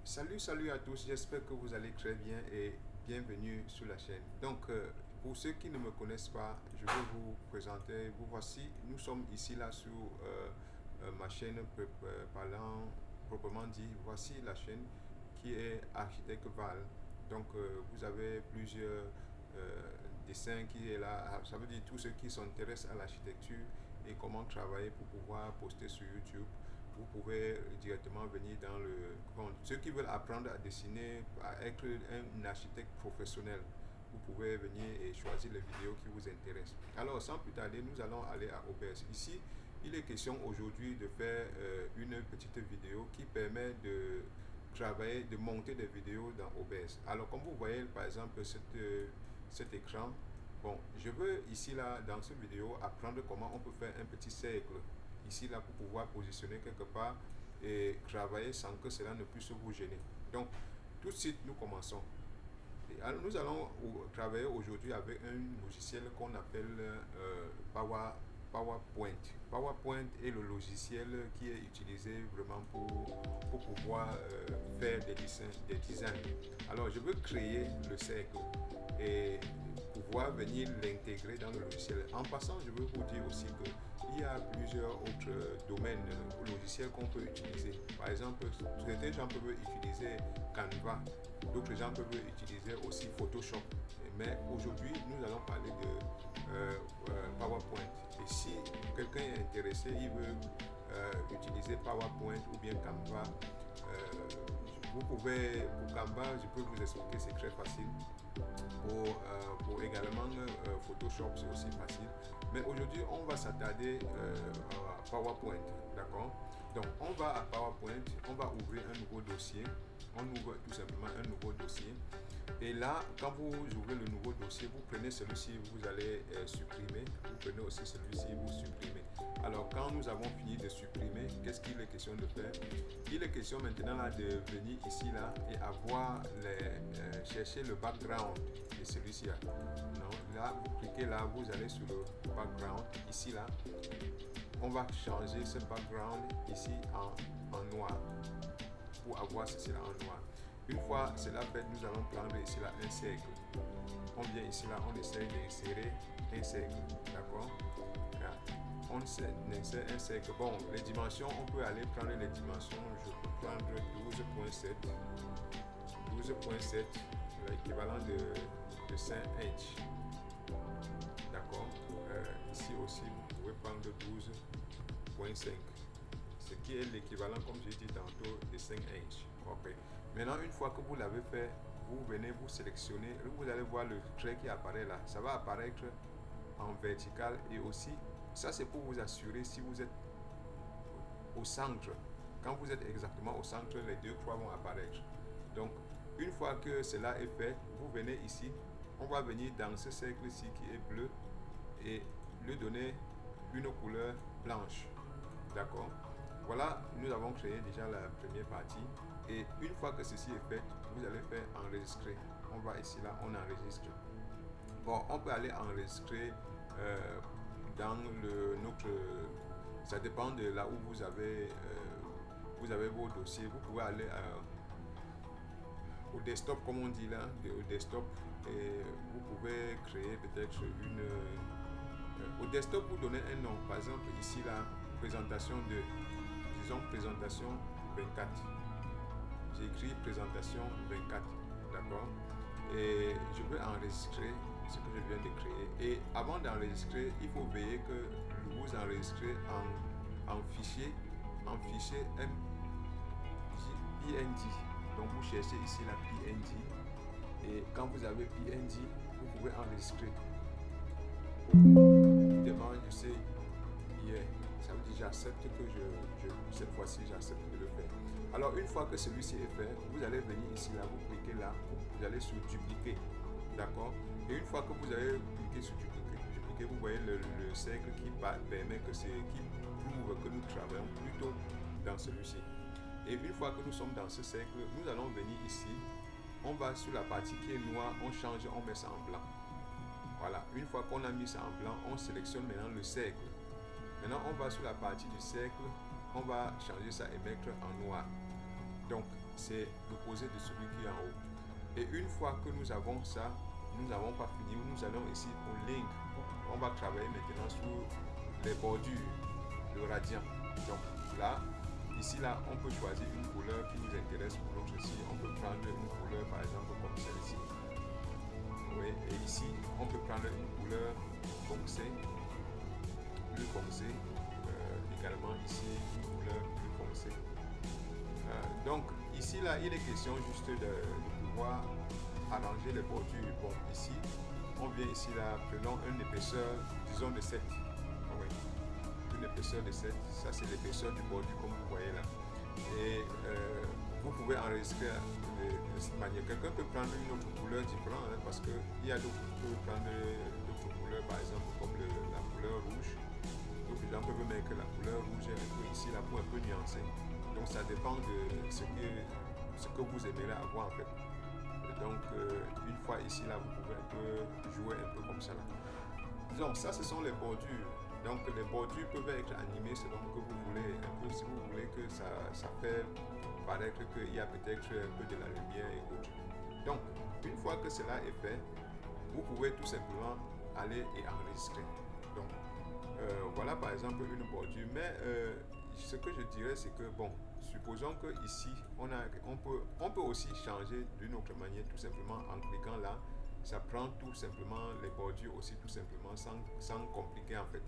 Salut à tous, j'espère que vous allez très bien et bienvenue sur la chaîne. Pour ceux qui ne me connaissent pas, je vais vous présenter, vous voici, nous sommes ici là sur ma chaîne parlant proprement dit, voici la chaîne qui est Architecte Val. Vous avez plusieurs dessins qui est là, ça veut dire tous ceux qui s'intéressent à l'architecture et comment travailler pour pouvoir poster sur YouTube. Vous pouvez directement venir dans le... Bon, ceux qui veulent apprendre à dessiner, à être un architecte professionnel, vous pouvez venir et choisir les vidéos qui vous intéressent. Alors, sans plus tarder, nous allons aller à OBS. Ici, il est question aujourd'hui de faire une petite vidéo qui permet de travailler, de monter des vidéos dans OBS. Alors, comme vous voyez, par exemple, cet écran, bon, je veux ici, là, dans cette vidéo, apprendre comment on peut faire un petit cercle ici là pour pouvoir positionner quelque part et travailler sans que cela ne puisse vous gêner. Donc tout de suite nous commençons. Alors, nous allons travailler aujourd'hui avec un logiciel qu'on appelle PowerPoint. PowerPoint est le logiciel qui est utilisé vraiment pour pouvoir faire des designs. Alors je veux créer le cercle et pouvoir venir l'intégrer dans le logiciel. En passant, je veux vous dire aussi qu'il y a plusieurs autres domaines logiciels qu'on peut utiliser. Par exemple, certains gens peuvent utiliser Canva, d'autres gens peuvent utiliser aussi Photoshop. Mais aujourd'hui, nous allons parler de PowerPoint. Et si quelqu'un est intéressé, il veut utiliser PowerPoint ou bien Canva, vous pouvez, pour Canva, je peux vous expliquer, c'est très facile. Pour également Photoshop, c'est aussi facile. Mais aujourd'hui, on va s'attarder à PowerPoint, d'accord? Donc, on va à PowerPoint, on va ouvrir un nouveau dossier. On ouvre tout simplement un nouveau dossier. Et là, quand vous ouvrez le nouveau dossier, vous prenez celui-ci, vous allez supprimer. Vous prenez aussi celui-ci, vous supprimez. Alors, quand nous avons fini de supprimer, qu'est-ce qu'il est question de faire? Il est question maintenant là de venir ici là et avoir chercher le background de celui-ci là. Non, là, vous cliquez là, vous allez sur le background. Ici là, on va changer ce background ici en noir pour avoir ceci là en noir. Une fois cela fait, nous allons prendre ici là un cercle. On vient ici là, on essaie d'insérer un cercle, d'accord? On insère un cercle. Bon, les dimensions, on peut aller prendre les dimensions. Je peux prendre 12.7, l'équivalent de 5 inches. D'accord? Ici aussi, vous pouvez prendre 12.5, ce qui est l'équivalent, comme j'ai dit tantôt, de 5 inches. Okay. Maintenant, une fois que vous l'avez fait, vous venez, vous sélectionnez, vous allez voir le trait qui apparaît là. Ça va apparaître en vertical et aussi, ça c'est pour vous assurer si vous êtes au centre. Quand vous êtes exactement au centre, les deux croix vont apparaître. Donc, une fois que cela est fait, vous venez ici, on va venir dans ce cercle-ci qui est bleu et lui donner une couleur blanche. D'accord? Voilà, nous avons créé déjà la première partie. Et une fois que ceci est fait, vous allez faire enregistrer. On va ici là, on enregistre. Bon, on peut aller enregistrer dans notre... Ça dépend de là où vous avez vos dossiers. Vous pouvez aller au desktop, comme on dit là, au desktop, et vous pouvez créer peut-être une... au desktop, vous donnez un nom. Par exemple, ici là, présentation de... Disons présentation 24. J'ai écrit présentation 24, d'accord? Et je vais enregistrer ce que je viens de créer. Et avant d'enregistrer, il faut veiller que vous enregistrez en fichier PNG. Donc vous cherchez ici la PNG. Et quand vous avez PNG, vous pouvez enregistrer. Évidemment, je sais, ça veut dire j'accepte que cette fois-ci, j'accepte de le faire. Alors, une fois que celui-ci est fait, vous allez venir ici, là, vous cliquez là, vous allez sur dupliquer, d'accord? Et une fois que vous avez cliqué sur dupliquer, vous voyez le cercle qui permet qui prouve que nous travaillons plutôt dans celui-ci. Et une fois que nous sommes dans ce cercle, nous allons venir ici, on va sur la partie qui est noire, on change, on met ça en blanc. Voilà, une fois qu'on a mis ça en blanc, on sélectionne maintenant le cercle. Maintenant, on va sur la partie du cercle, on va changer ça et mettre en noir. Donc, c'est l'opposé de celui qui est en haut. Et une fois que nous avons ça, nous n'avons pas fini. Nous allons ici pour link. On va travailler maintenant sur les bordures, le radian. Donc là, ici là, on peut choisir une couleur qui nous intéresse pour notre site. On peut prendre une couleur par exemple comme celle-ci. Oui, et ici, on peut prendre une couleur foncée, plus foncée. Également ici, une couleur plus foncée. Donc ici là, il est question juste de pouvoir arranger les bordures. Bon, ici, on vient ici là, prenons une épaisseur, disons de 7. Oui, une épaisseur de 7. Ça, c'est l'épaisseur du bordure comme vous voyez là. Et vous pouvez enregistrer de cette manière. Quelqu'un peut prendre une autre couleur différente parce qu'il y a d'autres qui peuvent prendre d'autres couleurs, par exemple comme la couleur rouge. D'autres gens peuvent mettre la couleur rouge un peu ici là pour un peu nuancer. Donc ça dépend de ce que vous aimeriez avoir en fait. Et donc une fois ici là, vous pouvez un peu jouer un peu comme ça là. Donc ça, ce sont les bordures. Donc les bordures peuvent être animées selon que vous voulez. Un peu si vous voulez que ça fait paraître qu'il y a peut-être un peu de la lumière et autres. Donc une fois que cela est fait, vous pouvez tout simplement aller et enregistrer. Donc voilà par exemple une bordure. Mais ce que je dirais, c'est que bon, supposons que ici on peut aussi changer d'une autre manière, tout simplement en cliquant là. Ça prend tout simplement les bordures aussi tout simplement sans compliquer en fait.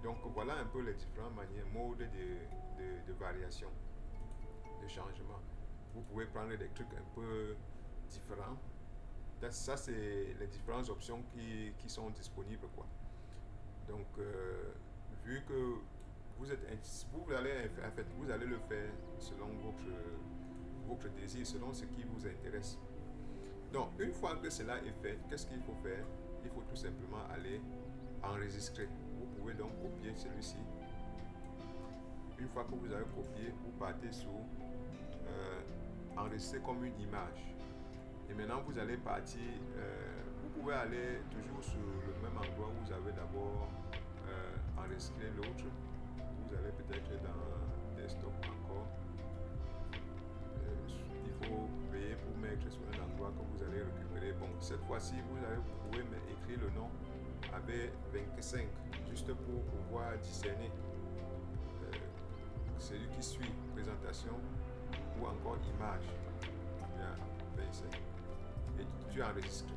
Donc voilà un peu les différentes manières, modes de variation, de changement. Vous pouvez prendre des trucs un peu différents. Ça c'est les différentes options qui sont disponibles quoi. Donc vu que vous allez le faire selon votre désir, selon ce qui vous intéresse. Donc, une fois que cela est fait, qu'est-ce qu'il faut faire? Il faut tout simplement aller enregistrer. Vous pouvez donc copier celui-ci. Une fois que vous avez copié, vous partez sur enregistrer comme une image. Et maintenant, vous allez partir, vous pouvez aller toujours sur le même endroit où vous avez d'abord enregistré l'autre. Vous allez peut-être dans Desktop encore. Il faut payer pour mettre sur un endroit que vous allez récupérer. Bon, cette fois-ci, vous pouvez écrire le nom avec 25, juste pour pouvoir discerner celui qui suit, présentation ou encore image. Bien, 25. Et tu enregistres.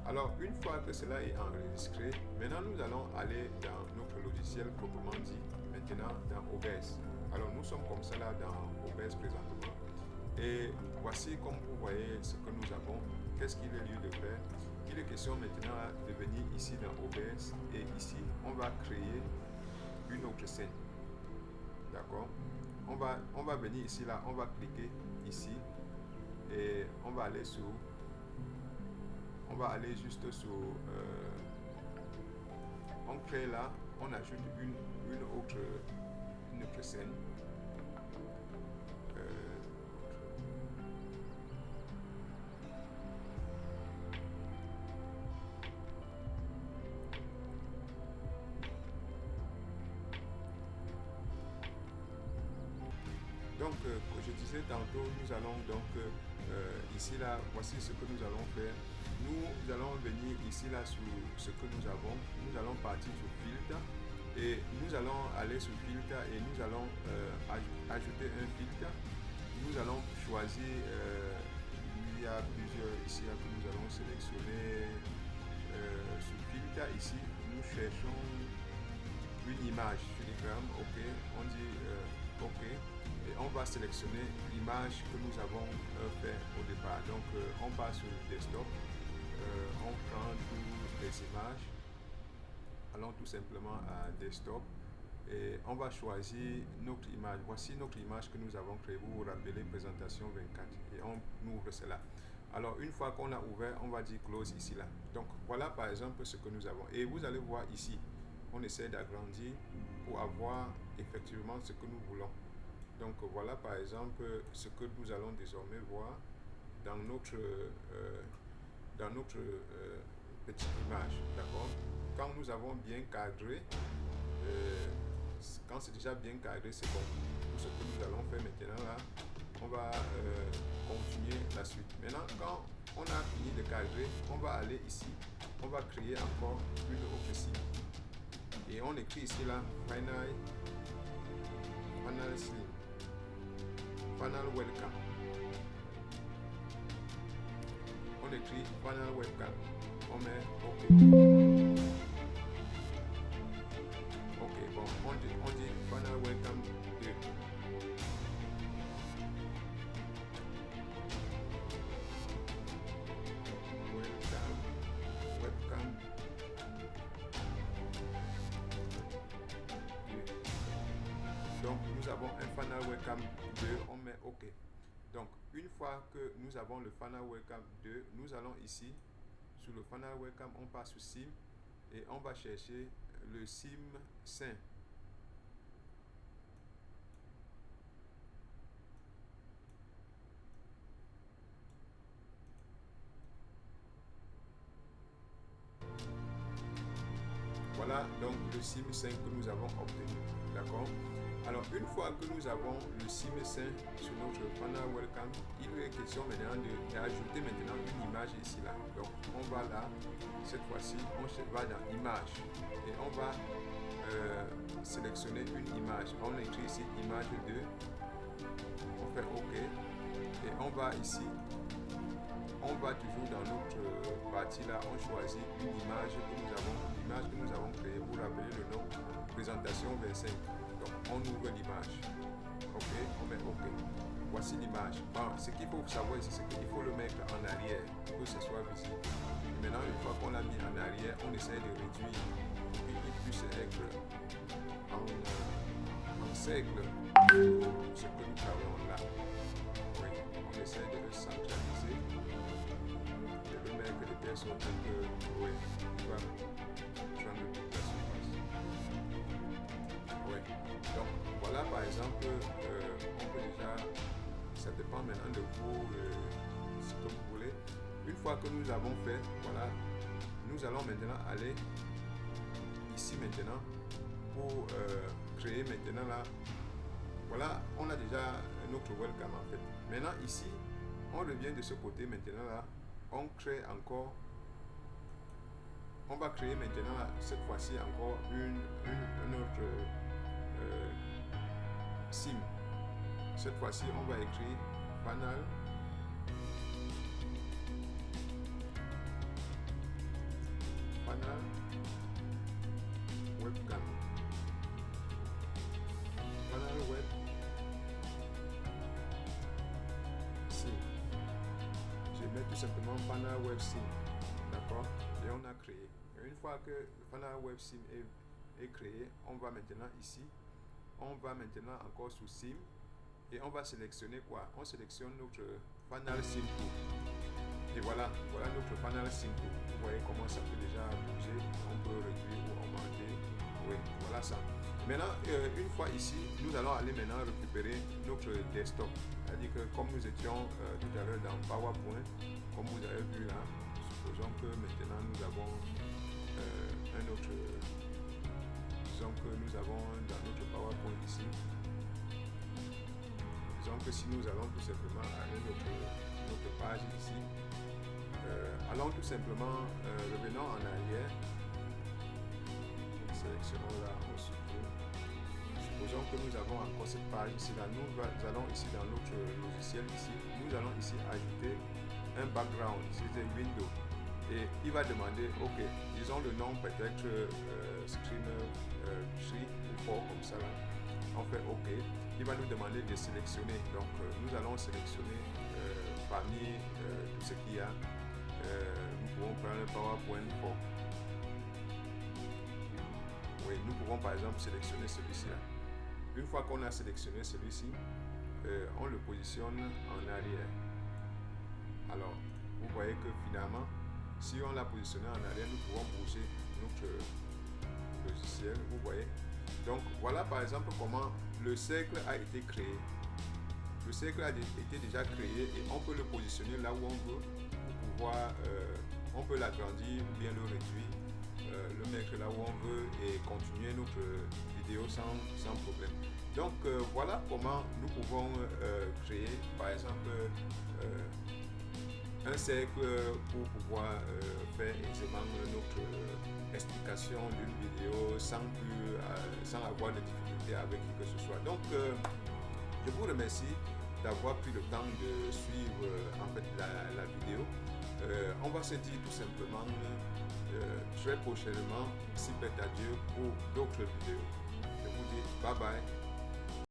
Alors, une fois que cela est enregistré, maintenant nous allons aller dans notre logiciel proprement dit, maintenant dans OBS. Alors, nous sommes comme ça là dans OBS présentement. Et voici comme vous voyez ce que nous avons. Qu'est-ce qu'il est lieu de faire? Il est question maintenant de venir ici dans OBS et ici on va créer une autre scène. D'accord? On va venir ici là, on va cliquer ici et on va aller juste sur on crée là, on ajoute une autre scène. Donc, je disais tantôt, nous allons donc ici là, voici ce que nous allons faire. Nous allons venir ici là sur ce que nous avons. Nous allons partir sur filtre et nous allons aller sur filtre et nous allons ajouter un filtre. Nous allons choisir, il y a plusieurs ici là que nous allons sélectionner sur filtre. Ici, nous cherchons une image filigrane, ok, on dit ok. Et on va sélectionner l'image que nous avons fait au départ. Donc on passe sur le desktop, on prend toutes les images, allons tout simplement à desktop et on va choisir notre image. Voici notre image que nous avons créée, vous vous rappelez, présentation 24 et on ouvre cela. Alors une fois qu'on a ouvert, on va dire close ici là. Donc voilà par exemple ce que nous avons et vous allez voir ici, on essaie d'agrandir pour avoir effectivement ce que nous voulons. Donc voilà par exemple ce que nous allons désormais voir dans notre petite image, d'accord? Quand nous avons bien cadré, quand c'est déjà bien cadré, c'est bon. Tout ce que nous allons faire maintenant là, on va la suite. Maintenant, quand on a fini de cadrer, on va aller ici, on va créer encore une autre cible. Et on écrit ici là, Final Slim, Final Webcam. On écrit Final Webcam. On met OK. OK, bon, on dit Final Webcam 2. Webcam. Donc nous avons un Final Webcam 2, on met OK. Donc une fois que nous avons le Final Webcam 2, nous allons ici sur le Final Webcam, on passe sur SIM et on va chercher le SIM sain. Voilà donc le SIM 5 que nous avons obtenu, d'accord. Alors une fois que nous avons le SIM 5 sur notre Final Webcam, il est question maintenant d'ajouter maintenant une image ici là. Donc on va là, cette fois-ci on va dans image et on va sélectionner une image. On écrit ici image 2, on fait OK et on va ici, on va toujours dans notre partie là, on choisit une image que nous avons créée pour rappeler le nom présentation 25. Donc on ouvre l'image, OK, on met OK. Voici l'image. Bon, ce qu'il faut savoir ici, c'est qu'il faut le mettre en arrière pour que ce soit visible. Et maintenant, une fois qu'on l'a mis en arrière, on essaie de réduire pour qu'il puisse être en cercle ce que nous travaillons là. Oui, on essaie de le centraliser, de le mettre de telle sorte que oui, il va prendre toute la surface. Oui. Donc voilà par exemple, on peut déjà, ça dépend maintenant de vous, ce que vous voulez. Une fois que nous avons fait, voilà, nous allons maintenant aller ici maintenant pour créer maintenant là. Voilà, on a déjà notre webcam en fait. Maintenant ici, on revient de ce côté maintenant là, on crée encore. On va créer maintenant là, cette fois-ci encore une autre SIM. Cette fois-ci, on va écrire Final Webcam. Final Web SIM. Je mets tout simplement Final Web SIM. D'accord? Et on a créé. Et une fois que le Final Web SIM est créé, on va maintenant ici. On va maintenant encore sur SIM et on va sélectionner quoi? On sélectionne notre Final SIM Tool. Et voilà notre Final SIM Tool. Vous voyez comment ça peut déjà bouger. On peut réduire ou augmenter. Oui, voilà ça. Maintenant, une fois ici, nous allons aller maintenant récupérer notre desktop. C'est-à-dire que comme nous étions tout à l'heure dans PowerPoint, comme vous avez vu là, supposons que maintenant nous avons un autre. Disons que nous avons dans notre PowerPoint ici. Disons que si nous allons tout simplement aller notre page ici, allons tout simplement, revenons en arrière, sélectionnons là, on supprime. Supposons que nous avons encore cette page ici, là, nous allons ici dans notre logiciel ici, nous allons ici ajouter un background, ici c'est Windows, et il va demander, ok, disons le nom peut-être Screamer Tree ou fort comme ça là, on fait ok, il va nous demander de sélectionner, donc nous allons sélectionner parmi tout ce qu'il y a, nous pouvons prendre le PowerPoint fort. Oui, nous pouvons par exemple sélectionner celui-ci là. Une fois qu'on a sélectionné celui-ci, on le positionne en arrière. Alors, vous voyez que finalement, si on l'a positionné en arrière, nous pouvons bouger notre logiciel, vous voyez. Donc, voilà par exemple comment le cercle a été créé. Le cercle a été déjà créé et on peut le positionner là où on veut pour pouvoir, on peut l'agrandir ou bien le réduire, le mettre là où on veut et continuer notre vidéo sans problème. Donc voilà comment nous pouvons créer par exemple un cercle pour pouvoir faire aisément notre explication d'une vidéo sans avoir de difficulté avec qui que ce soit. Donc, je vous remercie d'avoir pris le temps de suivre en fait la vidéo. On va se dire tout simplement très prochainement, si peut à Dieu, pour d'autres vidéos. Je vous dis bye bye.